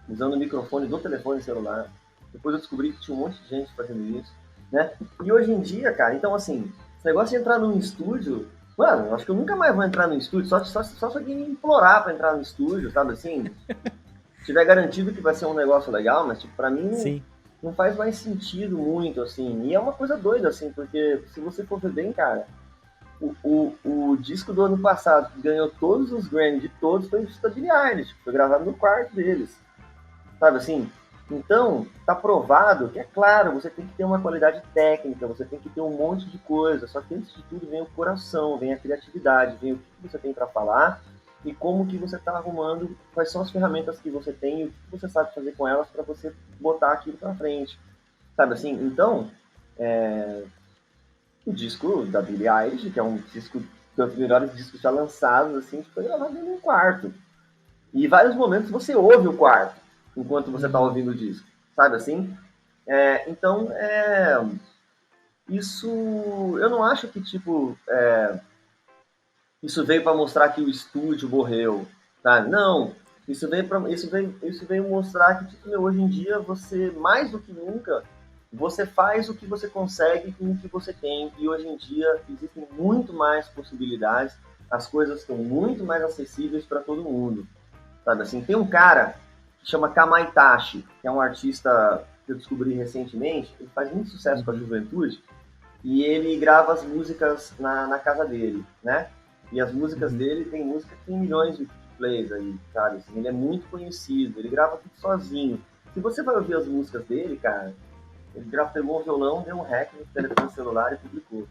usando o microfone do telefone celular. Depois eu descobri que tinha um monte de gente fazendo isso, né? E hoje em dia, cara, então assim, esse negócio de entrar num estúdio, mano, eu acho que eu nunca mais vou entrar no estúdio, só se alguém me implorar pra entrar no estúdio, sabe assim? Se tiver garantido que vai ser um negócio legal, mas tipo, pra mim não faz mais sentido muito, assim. E é uma coisa doida, assim, porque se você for ver bem, cara, o disco do ano passado, que ganhou todos os Grammy de todos, foi o disco da Billie Eilish, foi gravado no quarto deles, sabe assim? Então, tá provado que, é claro, você tem que ter uma qualidade técnica, você tem que ter um monte de coisa, só que antes de tudo vem o coração, vem a criatividade, vem o que você tem para falar e como que você tá arrumando, quais são as ferramentas que você tem e o que você sabe fazer com elas para você botar aquilo para frente, sabe assim? Então, o disco da Billie Eilish, que é um disco dos melhores discos já lançados, assim, foi gravado num quarto. E em vários momentos você ouve o quarto enquanto você está ouvindo o disco, sabe assim? Então, isso... Eu não acho que, tipo, isso veio para mostrar que o estúdio morreu, tá? Não, isso veio mostrar que, tipo, hoje em dia, você, mais do que nunca, você faz o que você consegue com o que você tem, e hoje em dia existem muito mais possibilidades, as coisas estão muito mais acessíveis para todo mundo, sabe assim? Tem um cara que chama Kamaitachi, que é um artista que eu descobri recentemente, ele faz muito sucesso com a juventude, e ele grava as músicas na casa dele, né? E as músicas dele, tem música que tem milhões de plays aí, sabe? Assim, ele é muito conhecido, ele grava tudo sozinho. Se você vai ouvir as músicas dele, cara, ele pegou um violão, deu um rec no telefone celular e publicou.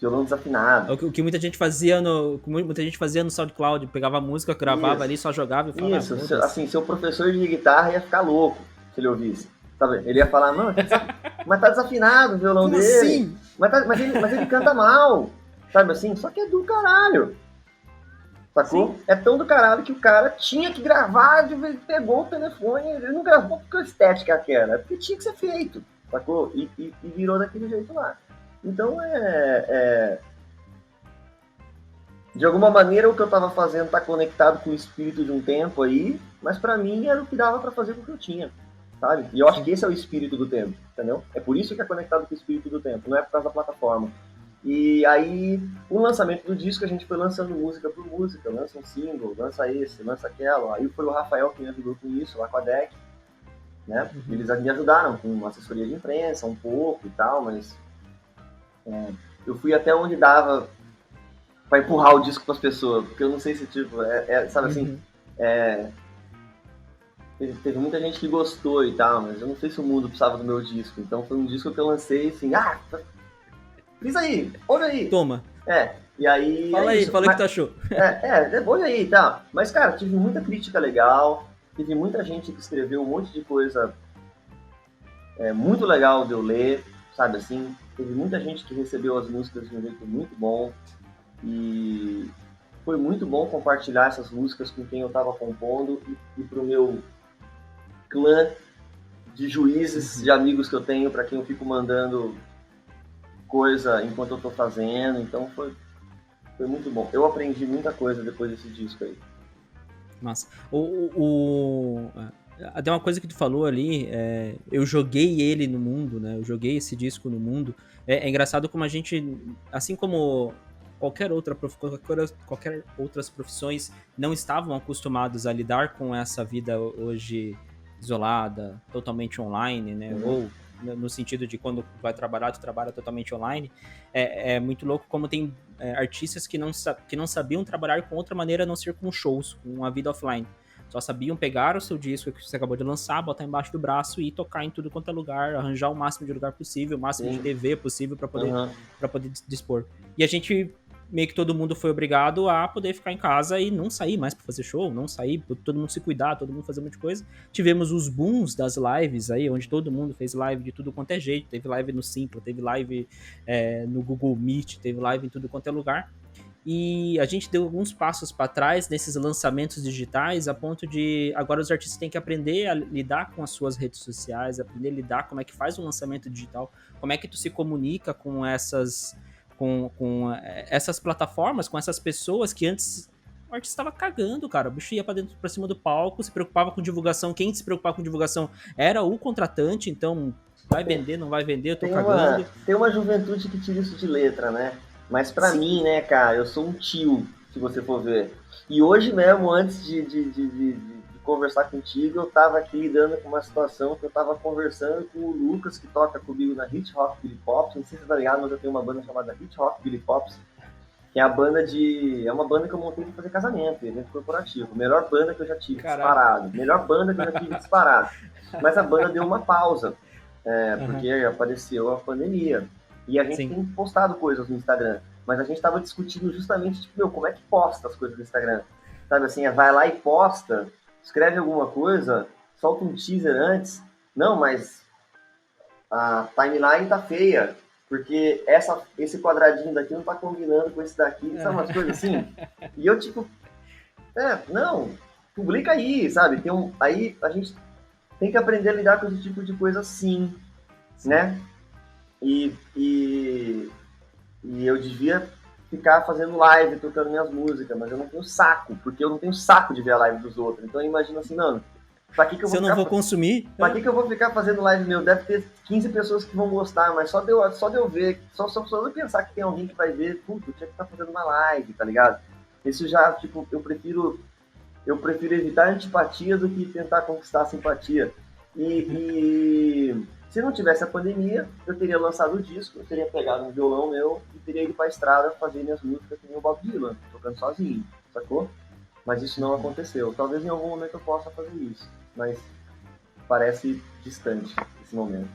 Violão desafinado. O que muita gente fazia no SoundCloud, pegava a música, gravava ali, só jogava e falava. Isso, assim, seu professor de guitarra ia ficar louco se ele ouvisse. Sabe? Ele ia falar, mano, mas tá desafinado o violão Como dele. Assim? Mas ele canta mal. Sabe assim? Só que é do caralho. Sacou? Sim. É tão do caralho que o cara tinha que gravar, pegou o telefone, ele não gravou porque a estética que era, é porque tinha que ser feito. Sacou? E virou daquele jeito lá. Então de alguma maneira o que eu tava fazendo tá conectado com o espírito de um tempo aí, mas pra mim era o que dava pra fazer com o que eu tinha, sabe? E eu acho que esse é o espírito do tempo, entendeu? É por isso que é conectado com o espírito do tempo, não é por causa da plataforma. E aí, o lançamento do disco, a gente foi lançando música por música, lança um single, lança esse, lança aquela. Aí foi o Rafael que me ajudou com isso, lá com a DEC, né? Eles me ajudaram com uma assessoria de imprensa, um pouco e tal, mas eu fui até onde dava para empurrar o disco para as pessoas, porque eu não sei se, tipo, sabe assim, teve muita gente que gostou e tal, mas eu não sei se o mundo precisava do meu disco. Então foi um disco que eu lancei assim, diz aí, ouve aí. Toma. E aí. Fala É aí, isso. fala o que tu achou. Depois aí, tá. Mas, cara, tive muita crítica legal, teve muita gente que escreveu um monte de coisa muito legal de eu ler, sabe assim? Teve muita gente que recebeu as músicas de um jeito muito bom. E foi muito bom compartilhar essas músicas com quem eu estava compondo e pro meu clã de juízes, de amigos que eu tenho, para quem eu fico mandando coisa enquanto eu tô fazendo. Então foi muito bom. Eu aprendi muita coisa depois desse disco aí. Massa. Até uma coisa que tu falou ali, eu joguei ele no mundo, né? Eu joguei esse disco no mundo. É engraçado como a gente, assim como qualquer outras profissões não estavam acostumados a lidar com essa vida hoje isolada, totalmente online, né? Ou no sentido de quando vai trabalhar, tu trabalha totalmente online. É muito louco como tem artistas que não sabiam trabalhar com outra maneira a não ser com shows, com a vida offline. Só sabiam pegar o seu disco que você acabou de lançar, botar embaixo do braço e tocar em tudo quanto é lugar, arranjar o máximo de lugar possível, o máximo de TV possível para poder dispor. E a gente, meio que todo mundo foi obrigado a poder ficar em casa e não sair mais para fazer show, não sair, todo mundo se cuidar, todo mundo fazer um monte de coisa. Tivemos os booms das lives aí, onde todo mundo fez live de tudo quanto é jeito. Teve live no Simpla, teve live no Google Meet, teve live em tudo quanto é lugar. E a gente deu alguns passos para trás nesses lançamentos digitais, a ponto de agora os artistas têm que aprender a lidar com as suas redes sociais, aprender a lidar como é que faz um lançamento digital, como é que tu se comunica com essas essas plataformas, com essas pessoas que antes o artista estava cagando, cara. O bicho ia pra cima do palco, se preocupava com divulgação. Quem se preocupava com divulgação era o contratante, então vai vender, não vai vender, eu tô cagando. Tem uma juventude que tira isso de letra, né? Mas pra mim, né, cara, eu sou um tio, se você for ver. E hoje mesmo, antes de conversar contigo, eu tava aqui lidando com uma situação que eu tava conversando com o Lucas, que toca comigo na Hit Rock Billy Pops. Não sei se você tá ligado, mas eu tenho uma banda chamada Hit Rock Billy Pops, que é a banda é uma banda que eu montei pra fazer casamento, evento corporativo. Melhor banda que eu já tive, disparado. Melhor banda que eu já tive, disparado. Mas a banda deu uma pausa, porque apareceu a pandemia. E a gente tem postado coisas no Instagram, mas a gente tava discutindo justamente, tipo, como é que posta as coisas no Instagram? Sabe assim, vai lá e posta, escreve alguma coisa, solta um teaser antes. Não, mas a timeline tá feia, porque esse quadradinho daqui não tá combinando com esse daqui, sabe umas coisas assim? E eu, tipo, não, publica aí, sabe? Aí a gente tem que aprender a lidar com esse tipo de coisa sim. Né? E eu devia ficar fazendo live, tocando minhas músicas, mas eu não tenho saco, porque eu não tenho saco de ver a live dos outros. Então eu imagino assim, mano, pra que eu vou não vou consumir? Pra que eu vou ficar fazendo live meu? Deve ter 15 pessoas que vão gostar, mas só de eu ver, só eu pensar que tem alguém que vai ver, puto, eu tinha que estar fazendo uma live, tá ligado? Isso já, tipo, eu prefiro evitar a antipatia do que tentar conquistar a simpatia. E se não tivesse a pandemia, eu teria lançado o disco, eu teria pegado um violão meu e teria ido pra estrada fazer minhas músicas que nem o Bob Dylan, tocando sozinho, sacou? Mas isso não aconteceu. Talvez em algum momento eu possa fazer isso, mas parece distante esse momento.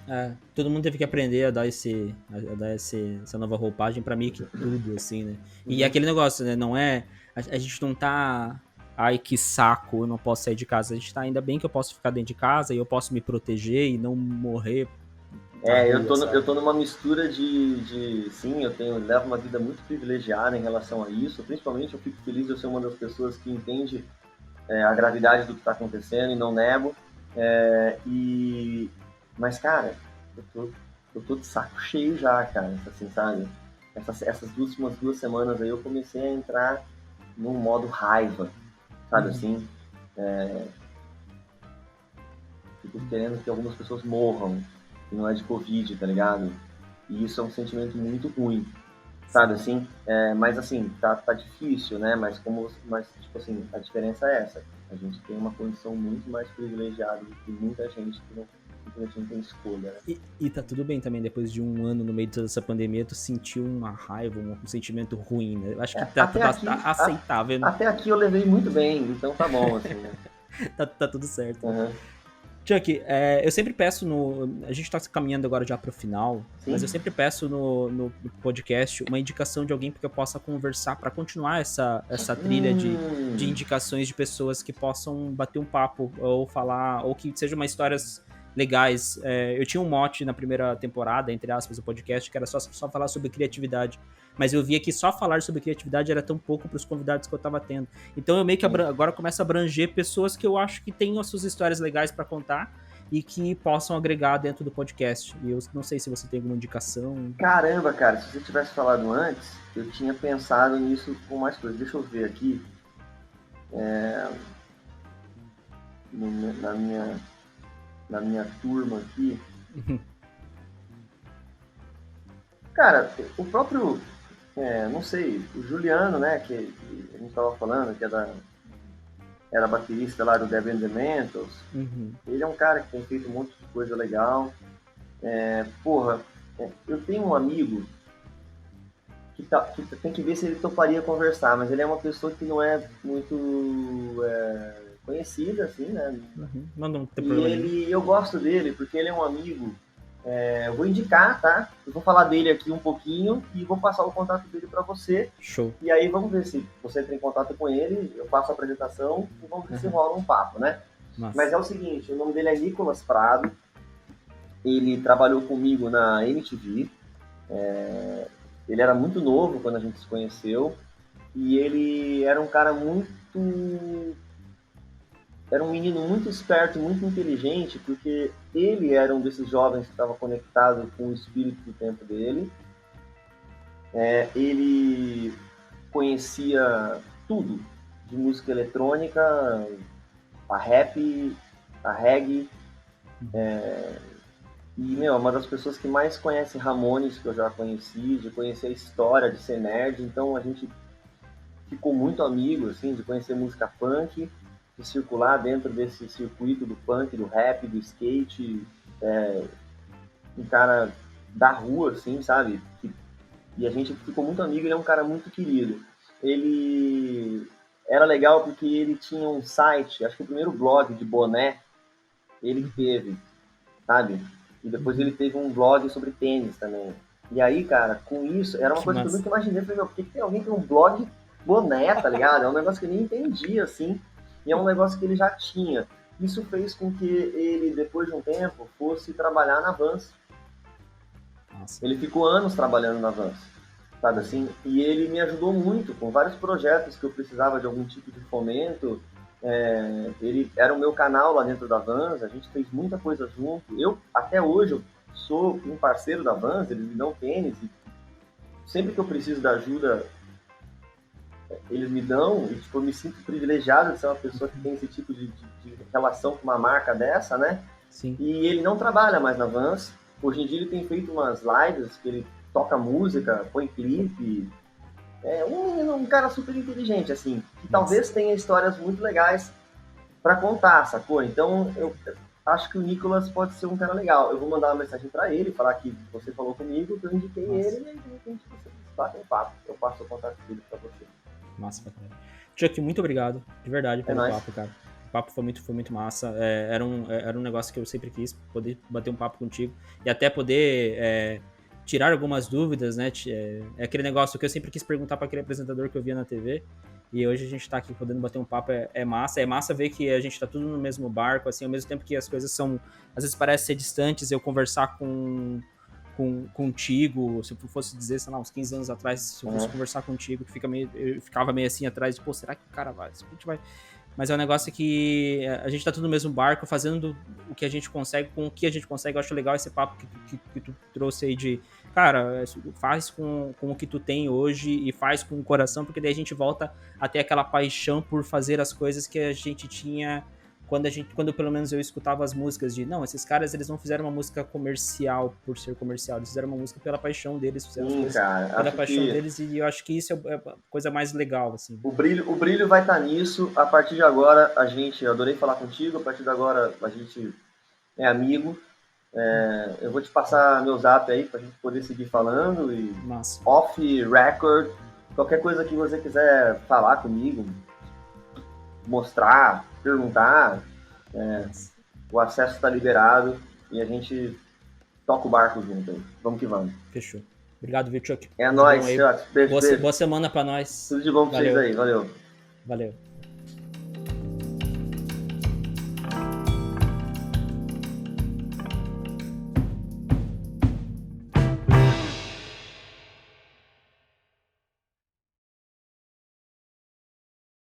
Todo mundo teve que aprender a dar essa nova roupagem pra meio que tudo, assim, né? E aquele negócio, né? Não é... A gente não tá... Ai, que saco, eu não posso sair de casa. A gente tá ainda bem que eu posso ficar dentro de casa e eu posso me proteger e não morrer. Eu tô numa mistura sim, eu levo uma vida muito privilegiada em relação a isso. Principalmente eu fico feliz de eu ser uma das pessoas que entende a gravidade do que tá acontecendo e não nego. Mas, cara, eu tô de saco cheio já, cara, assim, sabe? Essas últimas 2 semanas aí eu comecei a entrar num modo raiva. Sabe assim? Fico querendo que algumas pessoas morram, que não é de Covid, tá ligado? E isso é um sentimento muito ruim, sabe assim? Mas assim, tá difícil, né? Mas tipo assim, a diferença é essa. A gente tem uma condição muito mais privilegiada do que muita gente que não tem escolha, né? E tá tudo bem também, depois de um ano no meio de toda essa pandemia, tu sentiu uma raiva, um sentimento ruim, né? Eu acho que tá aceitável, né? Até aqui eu levei muito bem, então tá bom, assim, né? tá tudo certo. Uhum. Chuck, eu sempre peço a gente tá caminhando agora já pro final, Sim. mas eu sempre peço no podcast uma indicação de alguém que eu possa conversar para continuar essa trilha de indicações de pessoas que possam bater um papo ou falar, ou que sejam umas histórias legais. Eu tinha um mote na primeira temporada, entre aspas, do podcast, que era só falar sobre criatividade. Mas eu via que só falar sobre criatividade era tão pouco para os convidados que eu tava tendo. Então eu meio que agora começo a abranger pessoas que eu acho que têm as suas histórias legais para contar e que possam agregar dentro do podcast. E eu não sei se você tem alguma indicação. Caramba, cara, se você tivesse falado antes, eu tinha pensado nisso com mais coisas. Deixa eu ver aqui. Na minha turma aqui. Cara, o próprio, não sei, o Juliano, né, que a gente tava falando, que era baterista lá do Devil and the Mentals. Ele é um cara que tem feito um monte de coisa legal. Eu tenho um amigo que tem que ver se ele toparia conversar, mas ele é uma pessoa que não é muito conhecida, assim, né? Não tem E problema. eu gosto dele porque ele é um amigo. Eu vou indicar, tá? Eu vou falar dele aqui um pouquinho e vou passar o contato dele para você. Show. E aí vamos ver se você entra em contato com ele, eu faço a apresentação e vamos ver se rola um papo, né? Nossa. Mas é o seguinte, o nome dele é Nicolas Prado. Ele trabalhou comigo na MTV. Ele era muito novo quando a gente se conheceu. E ele era um cara era um menino muito esperto, muito inteligente, porque ele era um desses jovens que estava conectado com o espírito do tempo dele. Ele conhecia tudo de música eletrônica, a rap, a reggae. E, uma das pessoas que mais conhece Ramones que eu já conheci, de conhecer a história, de ser nerd. Então a gente ficou muito amigo, assim, de conhecer música punk, de circular dentro desse circuito do punk, do rap, do skate. Um cara da rua, assim, sabe? E a gente ficou muito amigo, ele é um cara muito querido. Ele era legal porque ele tinha um site, acho que o primeiro blog de boné, ele que teve, sabe? E depois ele teve um blog sobre tênis também. E aí, cara, com isso, era uma coisa que eu nunca imaginei. Eu falei, por que tem alguém que tem um blog boné, tá ligado? É um negócio que eu nem entendia, assim. E é um negócio que ele já tinha. Isso fez com que ele, depois de um tempo, fosse trabalhar na Vans. Nossa. Ele ficou anos trabalhando na Vans, sabe assim? E ele me ajudou muito com vários projetos que eu precisava de algum tipo de fomento. Ele era o meu canal lá dentro da Vans, a gente fez muita coisa junto. Eu, até hoje, eu sou um parceiro da Vans, eles me dão tênis. E sempre que eu preciso da ajuda, eles me dão. E tipo, eu me sinto privilegiado de ser uma pessoa que tem esse tipo de relação com uma marca dessa, né? Sim. E ele não trabalha mais na Vans. Hoje em dia ele tem feito umas lives que ele toca música, põe clipe. Um cara super inteligente, assim, que talvez tenha histórias muito legais para contar, sacou? Então, eu acho que o Nicolas pode ser um cara legal. Eu vou mandar uma mensagem para ele, falar que você falou comigo, que eu indiquei ele, e aí, de repente, você bate um papo. Eu passo o contato dele para você. Massa, bacana. Chuck, muito obrigado, de verdade, pelo papo, cara. O papo foi muito massa. Era um negócio que eu sempre quis, poder bater um papo contigo e até poder tirar algumas dúvidas, né? É aquele negócio que eu sempre quis perguntar para aquele apresentador que eu via na TV. E hoje a gente tá aqui podendo bater um papo, é massa. É massa ver que a gente tá tudo no mesmo barco, assim, ao mesmo tempo que as coisas são, às vezes parecem ser distantes. Eu conversar contigo, se eu fosse dizer, sei lá, uns 15 anos atrás, se eu fosse conversar contigo, eu ficava meio assim atrás, de, pô, será que o cara vai? A gente vai... Mas é um negócio que a gente tá tudo no mesmo barco, fazendo o que a gente consegue, com o que a gente consegue. Eu acho legal esse papo que tu trouxe aí de, cara, faz com o que tu tem hoje e faz com o coração, porque daí a gente volta a ter aquela paixão por fazer as coisas que a gente tinha quando pelo menos eu escutava as músicas de, não, esses caras, eles não fizeram uma música comercial por ser comercial, eles fizeram uma música pela paixão deles, fizeram as coisas pela paixão deles, e eu acho que isso é a coisa mais legal, assim. O brilho vai estar nisso. A partir de agora, eu adorei falar contigo, a partir de agora a gente é amigo. Eu vou te passar meu zap aí pra gente poder seguir falando e Massa. Off record, qualquer coisa que você quiser falar comigo, mostrar, perguntar, o acesso está liberado e a gente toca o barco junto aí. Vamos que vamos. Fechou. Obrigado, viu, Chuck? É nóis, Aí. Beijo, beijo. Boa semana pra nós. Tudo de bom pra vocês aí. Valeu. Valeu.